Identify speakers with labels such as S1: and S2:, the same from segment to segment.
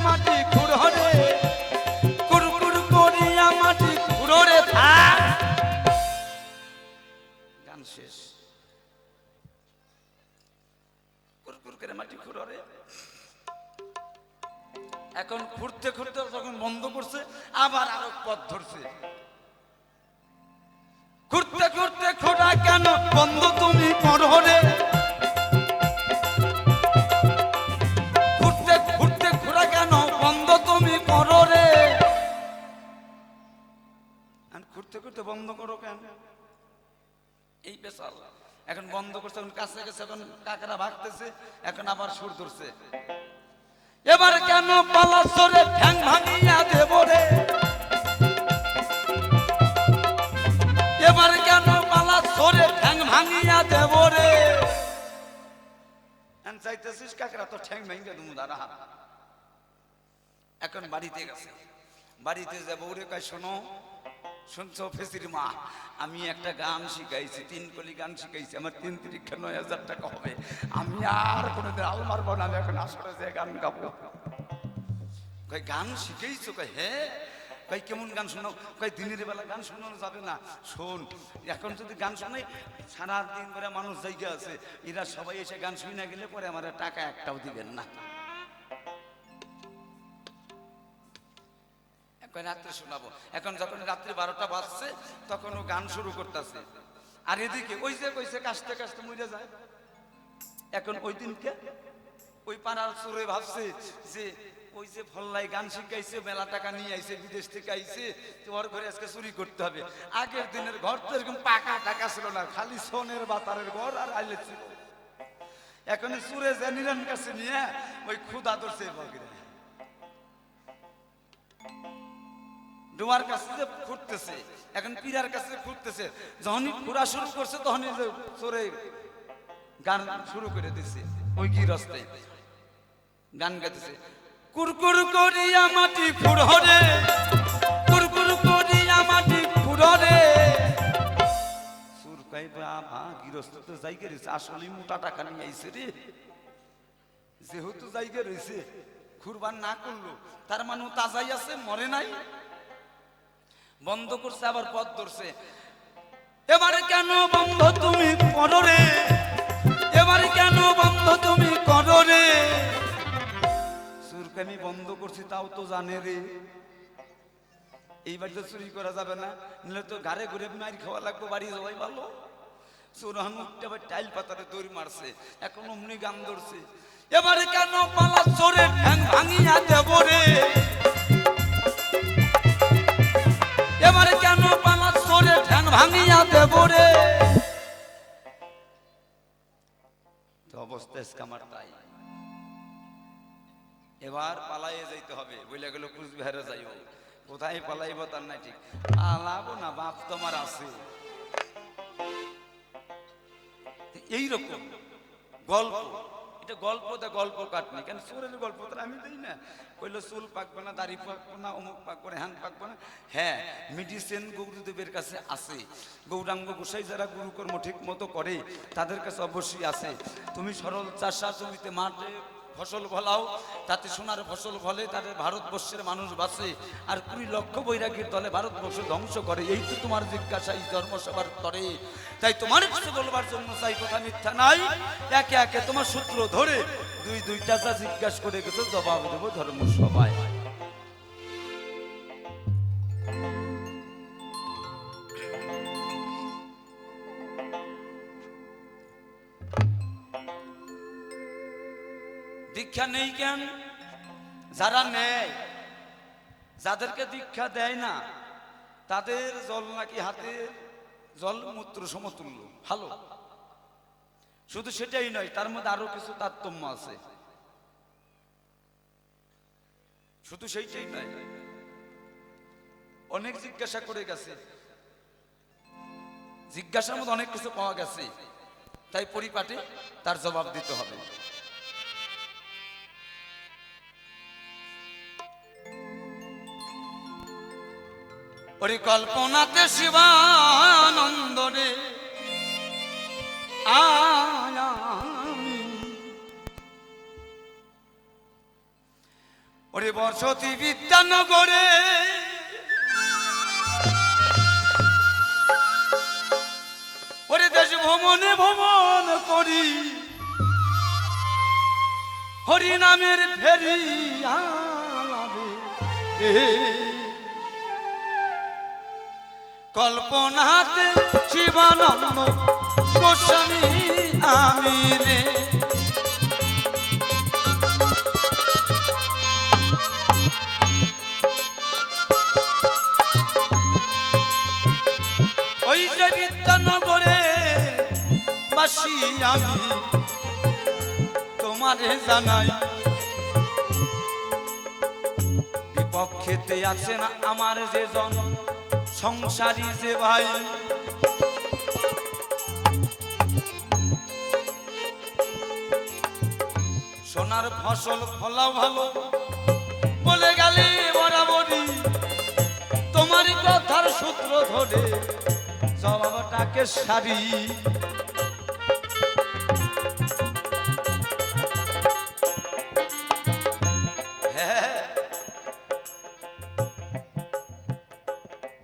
S1: মাটি খুঁড়রে কুরকুর করিয়া মাটি খুঁড়রে থাক। গান শেষ। কুরকুর করে মাটি খুঁড়রে। এখন খুঁড়তে খুঁড়তে যখন বন্ধ করছে আবার আরো পথ ধরছে। খুঁড়তে খুঁড়তে খোঁড়া কেন বন্ধ তুমি করো রে, খুঁড়তে খুঁড়তে খোঁড়া কেন বন্ধ তুমি করো রে, খুঁড়তে খুঁড়তে বন্ধ করো কেন? এই বেসাল এখন বন্ধ করছে, এখন কাছে কাছে এখন কাকড়া ভাগতেছে, এখন আবার সুর ধরছে। এবার কেন পালা সরে ঠ্যাং ভাঙিয়া দেব রে, এবার কেন পালা সরে ঠ্যাং ভাঙিয়া দেব রে, চাইতেছিস কাকড়া তো ঠ্যাং ভাঙিয়া দেবো দাঁড়া। এখন বাড়িতে গেছে, বাড়িতে যাবো রে কয় শোনো, শুনছো ফেসির মা, আমি একটা গান শিখাইছি, 3 কলি গান শিখাইছি, আমার 3 তিরিক্ষা 9,000 টাকা হবে, আমি আর কোনোদিন আল মারবো না, আমি এখন আসলে যে গান গাবো। কয় গান শিখাইছো? কয় হ্যাঁ। কয় কেমন গান শোনাও? কয় দিনের বেলা গান শোনানো যাবে না, শোন এখন যদি গান শোনাই সারা দিন করে মানুষ জায়গা আছে, এরা সবাই এসে গান শুনে গেলে পরে আমার টাকা একটাও দিবেন না। রাত্রে শোনাবো। এখন যখন রাত্রি 12টা বাজছে তখন ও গান শুরু করতেছে, আর এদিকে ওই যে কইছে কাশতে কাশতে মরে যায়। এখন ওই দিনকে ওই পাড়ার চোরে ভাবছে যে ওই যে ফল্লাই গান শিখাইছে, মেলা টাকা নিয়ে আইছে, বিদেশ থেকে আইছে, তোমার ঘরে আজকে চুরি করতে হবে। আগের দিনের ঘর তো এরকম পাকা টাকা ছিল না, খালি সোনের বাতারের ঘর আর আইলে ছিল। এখন চুরে জানিরান কাছে নিয়ে ওই ক্ষুদা ধরছে, ডোমার কাছে ফুটতেছে, এখন পীরার কাছে ফুটতেছে। যখনই ঘোরা শুরু করছে তখনই চোরে গান শুরু করে দিচ্ছে। ওই গৃহস্থে গান গাইতেছে, কুরকুর করিয়া মাটি খুঁড়রে, কুরকুর করিয়া মাটি খুঁড়রে। সুর কইবা মা গৃহস্থ তো জায়গা রয়েছে, আসলে মোটা টাকা নিয়ে আইছে রে, যেহেতু জায়গা রয়েছে খুরবান না করলো তার মানে তাজাই আছে, মরে নাই। বন্ধ করছে আবার পথ ধরছে। এবারে কেন বন্ধ তুমি করো রে, এবারে কেন বন্ধ তুমি করো রে, সুরকে আমি বন্ধ করছি তাও তো জানে রে, এই বাড়িতে চুরি করা যাবে না, নিলে তো ঘরে ঘুরে মার খাওয়া লাগবে, বাড়ি যাওয়াই ভালো। চোরান আবার টাইল পাতারে দৌড় মারছে, এখন অমনি গান ধরছে। এবারে কেন পালা চোরে ঠ্যাং ভাঙিয়া দেব রে, এবারে কেন পালা চোরে ঠ্যাং ভাঙিয়া দেব রে। তো অবস্থা আমার তাই, এবার পালাইয়ে যাইতে হবে। বইলে গেল কুচবিহারে যাইও, কোথায় পালাইব তার নাই ঠিক, পালাবো না, বাপ তোমার আছে। এইরকম গল্প, এটা গল্প দা গল্প কাটনি কেন, চোরের গল্প তো আমি দিই না। কইলো চুল পাকবে না, দাড়ি পাকবে না, অমুক পাকবে না, হ্যান পাকবে না। হ্যাঁ, মেডিসিন গৌরদেবের কাছে আছে, গৌরাঙ্গ গোসাই যারা গুরুকর্ম ঠিক মতো করে তাদের কাছে অবশ্যই আছে। তুমি সরল চাষা জমিতে মাঠে ফসল ফলাও, তাতে সোনার ফসল ফলে, তাদের ভারতবর্ষের মানুষ বাঁচে। আর 20 লক্ষ বৈরাগীর দলে ভারতবর্ষ ধ্বংস করে, এই তো তোমার জিজ্ঞাসা এই ধর্মসভার তরে। তাই তোমার কিছু বলবার জন্য চাই, কথা মিথ্যা নাই। একে একে তোমার সূত্র ধরে দুইটা যা জিজ্ঞাসা করে গেছে জবাব দেবো ধর্মসভায়। দীক্ষা নেই কেন? যারা নেয়, যাদেরকে দীক্ষা দেয় না তাদের জল নাকি হাতে জল মূত্র সমতুল্য, ভালো। শুধু সেটাই নয়, তার মধ্যে আরো কিছু তারতম্য আছে। শুধু সেইটাই নয়, অনেক জিজ্ঞাসা করে গেছে, জিজ্ঞাসার মধ্যে অনেক কিছু পাওয়া গেছে, তাই পরিপাটে তার জবাব দিতে হবে। পরিকল্পনাতে শিবানন্দ রে ওরে বসতি বিদ্যানগরে ওরে দেশ ভ্রমণে ভ্রমণ করি হরি নামের ফেরি আলাবে কল্পনাতে শিবানন্দ গোস্বামী আমি রে ওই যে বিদ্যানগরে বাসি আমি তোমারে জানাই বিপক্ষেতে আছে না আমার যে জন সংসারী যে ভাই সোনার ফসল ফলা ভালো বলে গেলে বরাবরই তোমারই কথার সূত্র ধরে জবাবটাকে সারি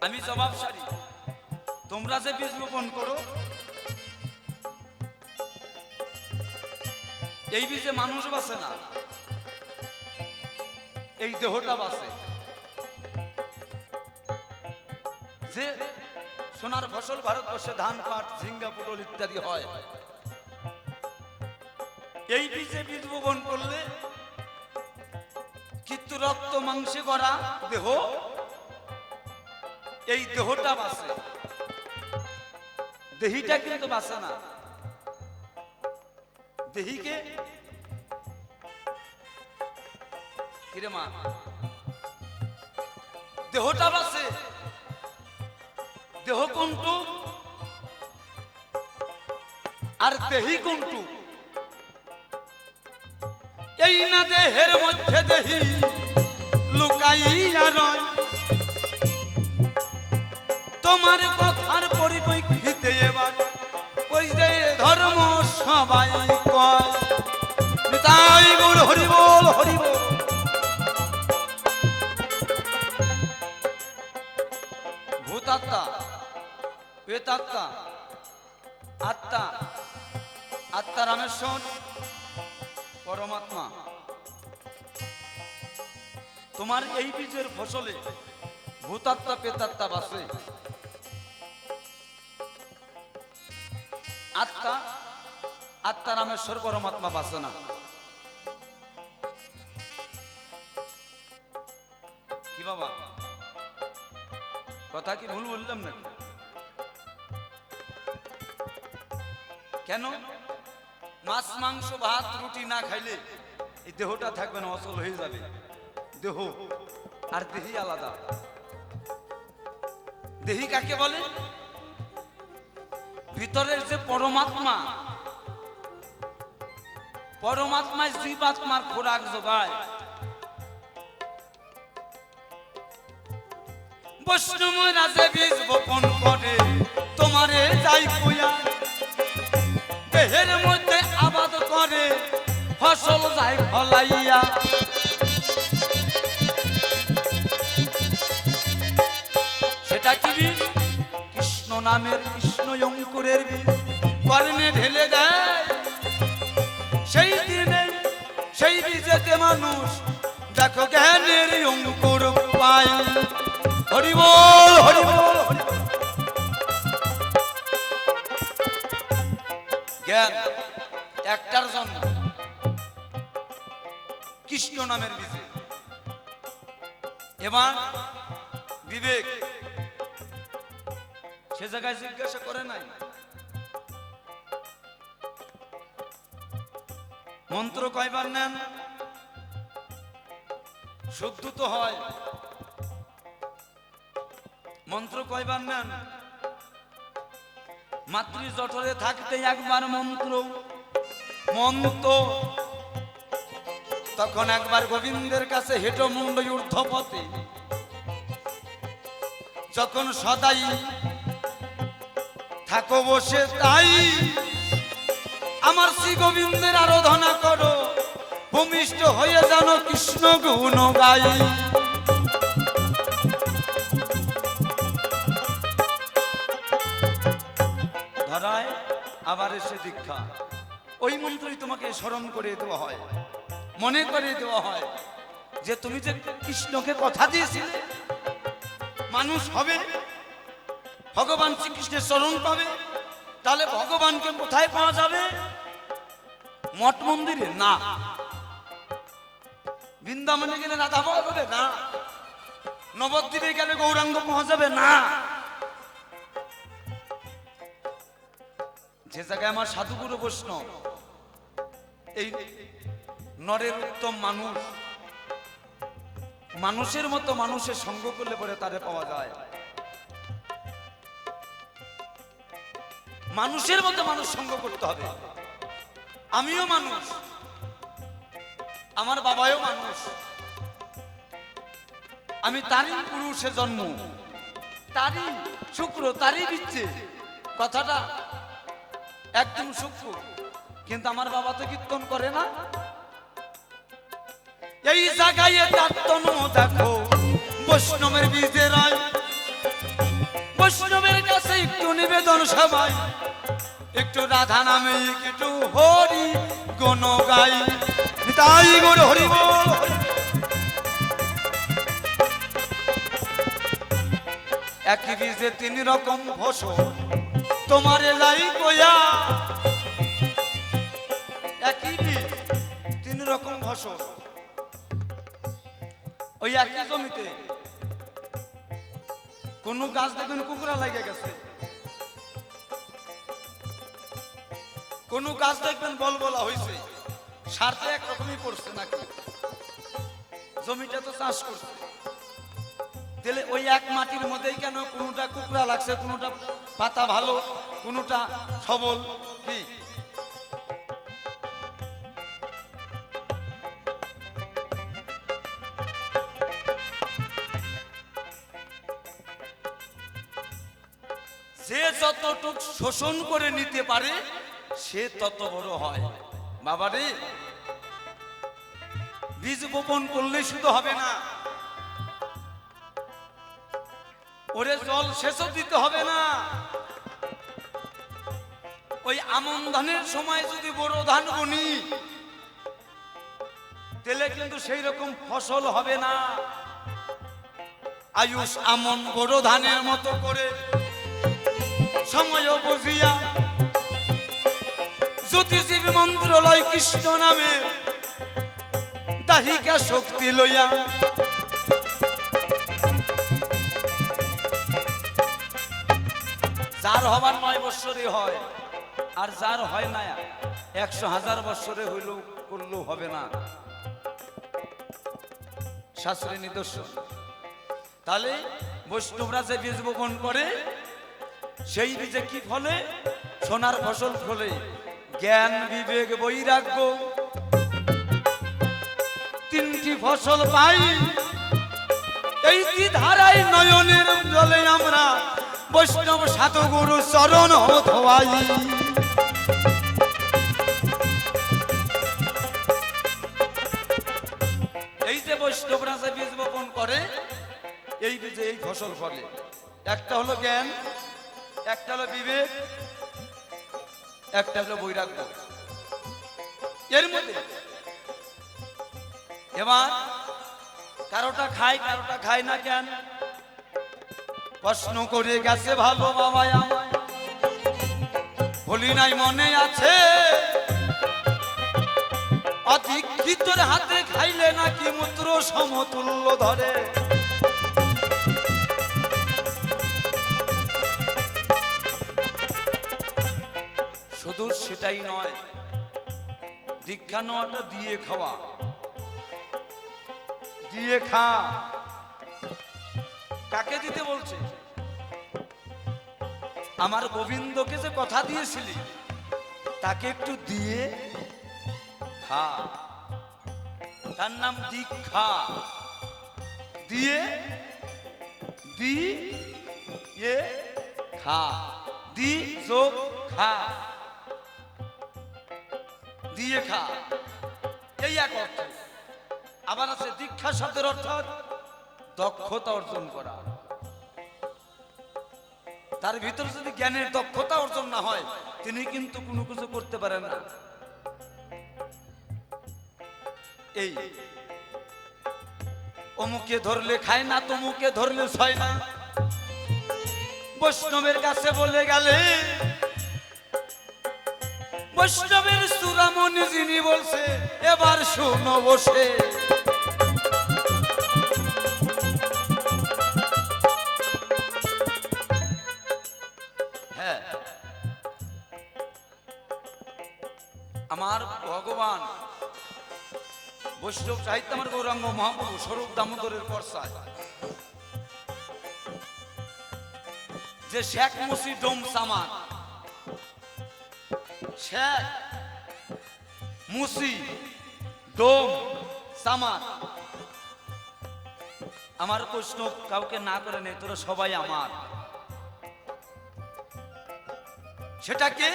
S1: আমি জবাব সারি তোমরা যে বীজ বপন করো এই বীজে মানুষ বাঁচে না এই দেহটা বাঁচে যে সোনার ফসল ভারতবর্ষে ধান পাট ঝিঙ্গা পটল ইত্যাদি হয় এই বীজে বীজ বপন করলে কিন্তু রক্ত মাংসে গড়া দেহ এই দেহটা বাঁচে দেহিটা কিন্তু বাঁচে না দেহিকে কিরে মা দেহটা বাঁচে দেহ কোনটু আর দেহি কোনটু এই না দেহের মধ্যে দেহি লুকাইয়া রয় তোমার কথার পরিপ্রেক্ষিতে এবার ওই যে ধর্ম সবাই কয় নিতাই গৌর হরি বল হরি বল ভূতাত্মা প্রেতাত্মা আত্মা আত্মা রামেশ্বর পরমাত্মা তোমার এই বীজের ফসলে ভূতাত্মা প্রেতাত্মা বাসে আত্মা আত্মা রামেশ্বর পরমাত্মা বাসে না কি বাবা কথা কি ভুল বললাম না কেন মাছ মাংস ভাত রুটি না খাইলে এই দেহটা থাকবে না অচল হয়ে যাবে দেহ আর দেহি আলাদা দেহি কাকে বলে ভিতরের যে পরমাত্মা পরমাত্মায় জীবাত্মার খোরাক যোগায় বৈষ্ণবরা যে বীজ বপন করে তোমারে যাই কইয়া দেহের মধ্যে আবাদ করে ফসল যায় ফলাইয়া সেটা কি বীজ কৃষ্ণ নামের কৃষ্ণ অঙ্কুরের বীজ কর্ণে ঢেলে দেয় সেই দিনে সেই বীজেতে মানুষ দেখো জ্ঞানের অঙ্কুর পায় হরি বল হরি বল জ্ঞান একটার জন্য কৃষ্ণ নামের বীজে এবার বিবেক সে জায়গায় জিজ্ঞাসা করে নাই মন্ত্র কয়বার নেন শুদ্ধ তো হয় মন্ত্র কয়বার নেন মাতৃ জঠরে থাকতে একবার মন্ত্র মন্ত্র তখন একবার গোবিন্দের কাছে হেঁটো মুন্ড ঊর্ধ্বপথে যখন সদাই থাকো বসে তাই আমার শ্রী গোবিন্দের আরাধনা করো ভূমিষ্ঠ হয়ে যেন কৃষ্ণ গুণ গাই। ধরায় আবার এসে দীক্ষা, ওই মন্ত্রই তোমাকে স্মরণ করে দেওয়া হয়, মনে করে দেওয়া হয় যে তুমি যে কৃষ্ণকে কথা দিয়েছিলে মানুষ হবে, ভগবান শ্রীকৃষ্ণের চরণ পাবে, তাহলে ভগবানকে কোথায় পাওয়া যাবে? মঠ মন্দিরে না, বৃন্দাবনে গেলে রাধা পাওয়া যাবে না, নবদ্বীপে গেলে গৌরাঙ্গ পাওয়া যাবে না। যে জায়গায় আমার সাধুগুরু বৈষ্ণব, এই নরের উত্তম মানুষ, মানুষের মতো মানুষের সঙ্গ করলে পরে তারে পাওয়া যায়। মানুষের মতো মানুষ সঙ্গ করতে হবে। আমিও মানুষ, আমার বাবাও মানুষ, আমি তারই পুরুষে জন্ম, তারই শুক্র, তারই বিচ্ছে, কথাটা একদম শুক্র। কিন্তু আমার বাবা তো কীর্তন করে না। এই জায়গায় তাত্তন দেখো বৈষ্ণবের বীজের রায়, বৈষ্ণবের কাছে একটু নিবেদন সবাই, একটু রাধা নামে একটু হরি গুণ গাই। তাই গৌর হরি বল। একই বীজে তিন রকম ফসল তোমার লাই কয়া, একই বীজ তিন রকম ফসল। ওই একই জমিতে কোন গাছ দেখবেন কুকুরা লাগে গেছে, কোন গাছ দেখবেন বল বলা হয়েছে, সার তো একরকমই পড়ছে নাকি, জমিটা তো চাষ করছে। তাহলে ওই এক মাটির মধ্যেই কেন কোনটা কুকুরা লাগছে, কোনটা পাতা ভালো, কোনটা সবল, কি যে যতটুক শোষণ করে নিতে পারে সে তত বড় হয়। বাবারে, বীজ বপন করলে শুধু হবে না, ওরে জল সেচও দিতে হবে না। ওই আমন ধানের সময় যদি বড় ধান বুনি তাহলে কিন্তু সেই রকম ফসল হবে না। আয়ুষ আমন বড় ধানের মতো করে সময় বুঝিয়া জ্যোতিষীর মন্ত্র লয় কৃষ্ণ নামে দাহিকা শক্তি লইয়া, যার হবার 9 বৎসরে হয়, আর যার হয় না 100,000 বৎসরে হইলেও করলেও হবে না, শাস্ত্রের নিদর্শন। তাহলে বৈষ্ণবরা যে বীজ বপন করে সেই বীজে কি ফলে? সোনার ফসল ফলে। জ্ঞান, বিবেক, বৈরাগ্য, তিনটি ফসল পাই। এই ধারায় নয়নের জলে আমরা বৈষ্ণব সাধুগুরু চরণ ধোয়াই। এই যে বৈষ্ণবরা যে বীজ বপন করে, এই বীজে এই ফসল ফলে। একটা হলো জ্ঞান, একটা হলো বিবেক, একটা হলো বৈরাগ্য। এর মধ্যে এবার কারোটা খায়, কারোটা খায় না। কেন? প্রশ্ন করে গেছে ভালো বাবা আমায়, বলি নাই মনে আছে, অধিকৃতর হাতে খাইলে নাকি মূত্র সমতুল্য ধরে। শুধু সেটাই নয়, দীক্ষা নেওয়াটা দিয়ে খাওয়া, দিয়ে খা। কাকে দিতে বলছে? আমার গোবিন্দকে যে কথা দিয়েছিলি তাকে একটু দিয়ে খা, তার নাম দীক্ষা। দিয়ে দিয়ে খা, দি যোগ খা, দিয়ে খা। এই এক অর্থ। আবার আছে দীক্ষা শব্দের অর্থাৎ দক্ষতা অর্জন করা। তার ভিতরে যদি জ্ঞানের দক্ষতা অর্জন না হয় তিনি কিন্তু কোনো কিছু করতে পারেন না। এই অমুকে ধরলে খায় না, তমুকে ধরলে ছয় না, বৈষ্ণবের কাছে বলে গেলে বৈষ্ণবের চূড়ামণি যিনি বলছে এবার শুনো বসে। হ্যাঁ, আমার ভগবান বৈষ্ণব সাহিত্য আমার গৌরাঙ্গ মহাপ্রভু স্বরূপ দামোদরের পর্সায় যে শেখ মুসি ডোম সামান, শেখ মুসি ডোম সামান, আমার প্রশ্ন কাউকে না করে নেই, তোরা সবাই আমার। সেটাকে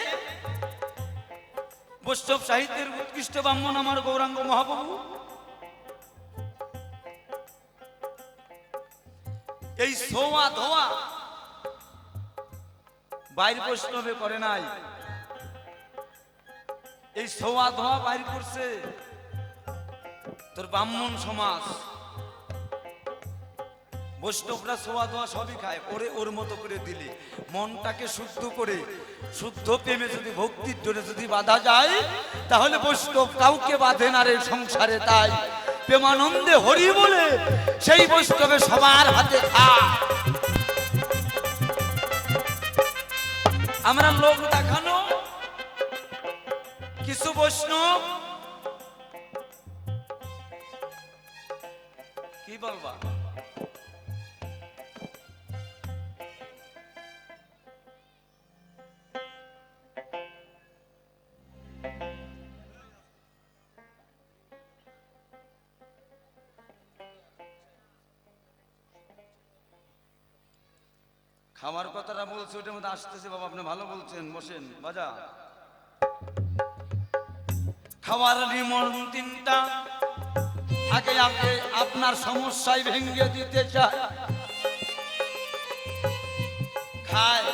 S1: বৈষ্ণব সাহিত্যের উৎকৃষ্ট ব্রাহ্মণ আমার গৌরাঙ্গ মহাপ্রভু এই সোয়া ধোয়া বাইর বৈষ্ণবে করে নাই, এই সোয়া ধোয়া বাইর করছে তোর ব্রাহ্মণ সমাজ। বৈষ্ণবরা সোয়া ধোয়া সবই খায়, ওরে ওর মতো করে দিলে মনটাকে শুদ্ধ করে শুদ্ধ প্রেমে যদি ভক্তির জোরে যদি বাধা যায় তাহলে বৈষ্ণব কাউকে বাঁধে না রে সংসারে। তাই প্রেমানন্দে হরি বলে সেই বৈষ্ণবে সবার হাতে খা। আমরা লোক দেখানো কিছু বৈষ্ণব কি বলবা, খাবার কথাটা বলছে ওটার মধ্যে আসতেছে। বাবা আপনি ভালো বলছেন, বসেন বাজা। খাবার নিমন তিনটা আগে আগে আপনার সমস্যায় ভেঙে দিতে চায়। খায়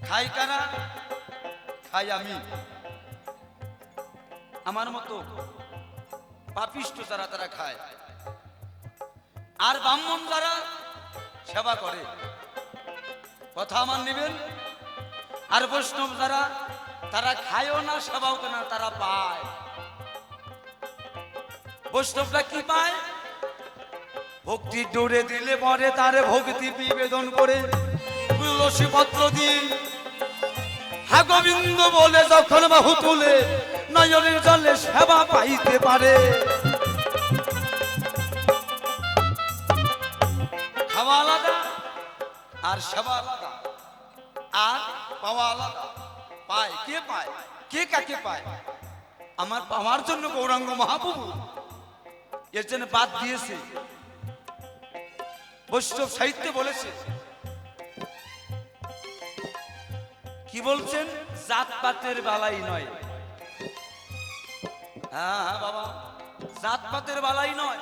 S1: খাই কারা? খাই আমি, আমার মতো পাপিষ্ট যারা তারা খায়, আর ব্রাহ্মণ যারা সেবা করে, কথা আমার নেবেন। আর বৈষ্ণব যারা তারা খায়ও না সেবাও না, তারা পায়। বৈষ্ণবরা কি পায়? ভক্তি জোরে দিলে পরে তারে ভক্তি নিবেদন করে তুলসী পত্র দিয়ে হা গোবিন্দ বলে যখন বাহু তুলে নয়নের জলে সেবা পাইতে পারে। খাওয়া আলাদা আর সেবা আলাদা, আর পাওয়া আলাদা। পায় কে পায়? কে কাকে পায়? আমার পাওয়ার জন্য গৌরাঙ্গ মহাপ্রভু এর জন্য বাদ দিয়েছে। বৈষ্ণব সাহিত্যে বলেছে, কি বলছেন? জাতপাতের বালাই নয়। হ্যাঁ হ্যাঁ বাবা, জাতপাতের বালাই নয়।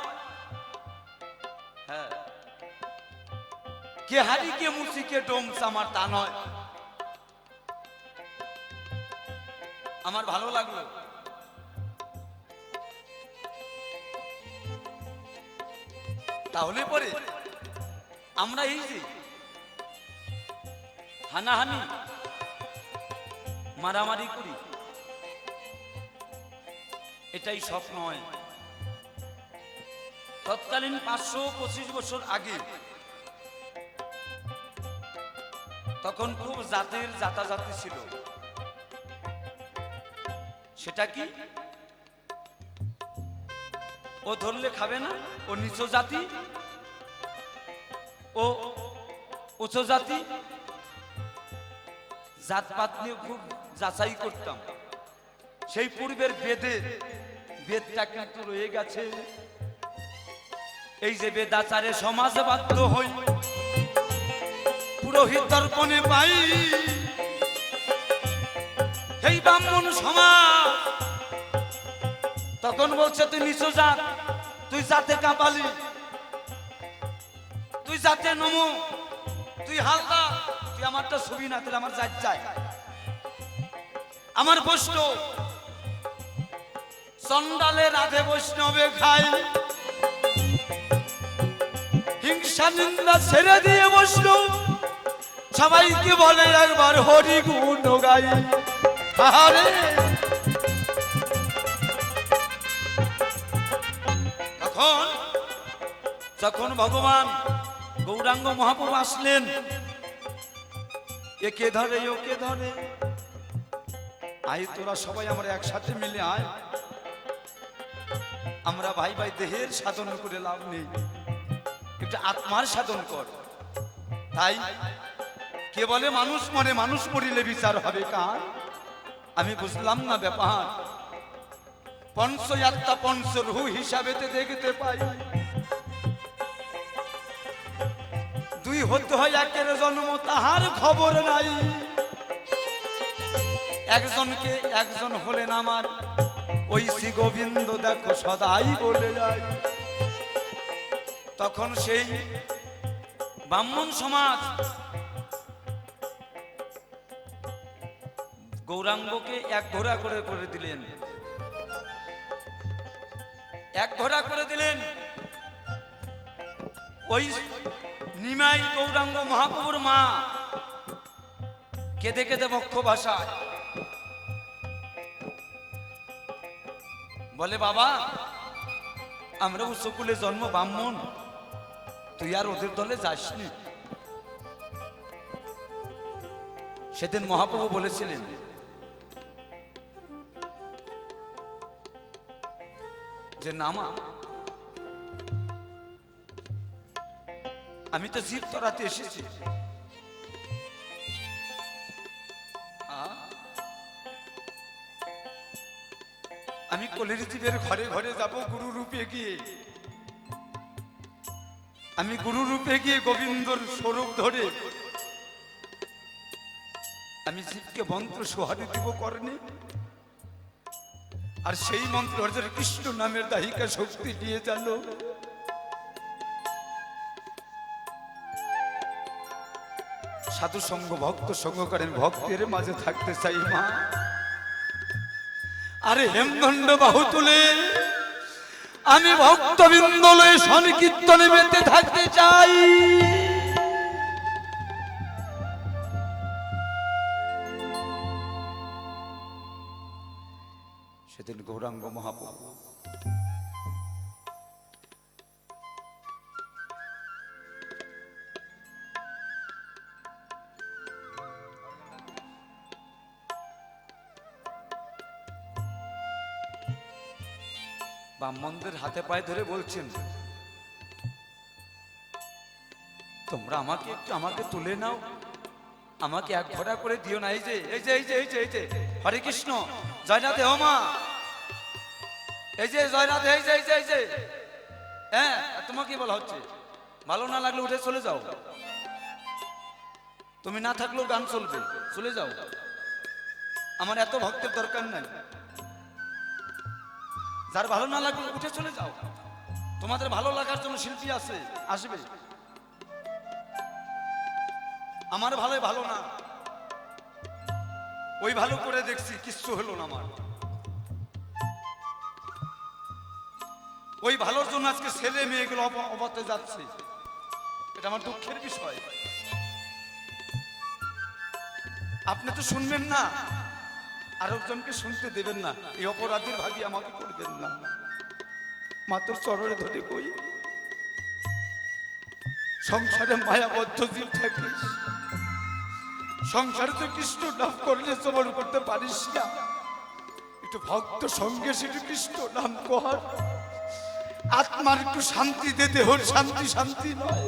S1: হ্যাঁ, কে হারি কে মুসি কে ডোম আমার তা নয়। আমার ভালো লাগলো তাহলে পরে আমরা এই যে হানাহানি মারামারি করি এটাই সব নয়। তৎকালীন 525 বছর আগে তখন খুব জাতের জাতাজাতি ছিল। সেটা কি? ও ধরলে খাবে না, ও নিচু জাতি, ও উচ্চ জাতি। জাতপাত নিয়ে খুব যাচাই করতাম। সেই পূর্বের বেদটা কিন্তু রয়ে গেছে। এই যে বেদাচারে সমাজে বাধ্য হই পুরোহিত দর্পণে পাই, এই ব্রাহ্মণ সমাজ তখন বলছে তুই নিচু জাত, তুই জাতে কাঁপালি, তুই জাতে নমো, তুই হালদা, তুই আমারটা ছবি না দিলে আমার জাত চাই, আমার বৈষ্ণব চন্ডালে রাধে বৈষ্ণবে খাই, হিংসা নিন্দা ছেড়ে দিয়ে বৈষ্ণব সবাইকে বলে একবার হরি গুণ গাই। আরে তখন যখন ভগবান গৌরাঙ্গ মহাপ্রভু আসলেন, একে ধরে ওকে ধরে, আই তোরা সবাই আমরা একসাথে মিলে আয়, আমরা ভাই ভাই দেহের সাধন করে লাভ নেই, একটু আত্মার সাধন কর। তাই কে বলে মানুষ মরে, মানুষ মরিলে বিচার হবে কার? আমি বুঝলাম না ব্যাপার, পঞ্চ আত্মা পঞ্চ রূহ হিসাবেতে দেখতে পাই, দুই হতে হয় একের জন্ম তাহার খবর নাই, একজনকে একজন হলেন আমার ওই শ্রী গোবিন্দ দেখো সদাই বলে যায়। তখন সেই ব্রাহ্মণ সমাজ গৌরাঙ্গকে এক ঘোড়া করে করে দিলেন, এক ঘোড়া করে দিলেন। ওই নিমাই গৌরাঙ্গ মহাপ্রভুর মা কেঁদে কেঁদে বক্ষ ভাষায় বলে, বাবা আমরা উচ্চকুলে জন্ম ব্রাহ্মণ, তুই আর ওদের দলে যাসনি। সেদিন মহাপ্রভু বলেছিলেন, যে নামা আমি তো জীব তরাতে এসেছি, আমি কলির জীবের ঘরে ঘরে যাব গুরু রূপে গিয়ে, আমি গুরু রূপে গিয়ে গোবিন্দর স্বরূপ ধরে আমি জীবকে মন্ত্র সোহারি দিব করণে, আর সেই মন্ত্র হচ্ছে কৃষ্ণ নামের দাহিকা শক্তি দিয়ে জানো। সাধু সঙ্গ ভক্ত সঙ্গ করেন, ভক্তের মাঝে থাকতে চাই মা। আরে হেমদণ্ড বাহু তুলে আমি ভক্তবৃন্দ লয়ে সংকীর্তনে মেতে থাকতে চাই। সেদিন গৌরাঙ্গ মহাপ্রভু ব্রাহ্মণদের হাতে পায়ে ধরে বলছেন, তোমরা আমাকে একটু আমাকে তুলে নাও, আমাকে এক ঘোড়া করে দিও না। এই যে এই যে এই যে এই যে এই যে হরে কৃষ্ণ জয় রাধে ও মা, এই যে জয় রাধে, এই যে এই যে এই যে, হ্যাঁ তোমাকে কি বলা হচ্ছে? ভালো না লাগলে উঠে চলে যাও, তুমি না থাকলেও গান চলবে, চলে যাও, আমার এত ভক্তের দরকার নাই। যার ভালো না লাগলে উঠে চলে যাও, তোমাদের ভালো লাগার জন্য শিল্পী আছে, আসবে। আমার ভালোই ভালো না, ওই ভালো করে দেখছি কিচ্ছু হলো না আমার, ওই ভালোর জন্য আজকে ছেলে মেয়েগুলো অবাতে যাচ্ছে, এটা আমার দুঃখের বিষয়। আপনি তো শুনবেন না, আরেকজনকে শুনতে দেবেন না, এই অপরাধের ভাগি আমাকে করবেন না। মাত্র চরণে ধরে কই, সংসারে মায়াবদ্ধ জীব থাকিস, সংসারে তো কৃষ্ণ নাম করলে শ্রবণ করতে পারিস না, একটু ভক্ত সঙ্গে সেটু কৃষ্ণ নাম কর, আত্মার একটু শান্তি দে, দেহর শান্তি শান্তি নয়।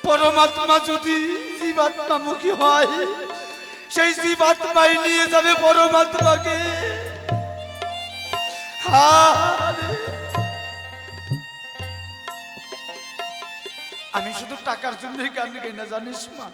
S1: পরমাত্মা যদি জীবাত্মামুখী হয়, সেই জীবাত্মাই নিয়ে যাবে পরমাত্মাকে। আমি শুধু টাকার জন্য গান গাই না, জানিস মা,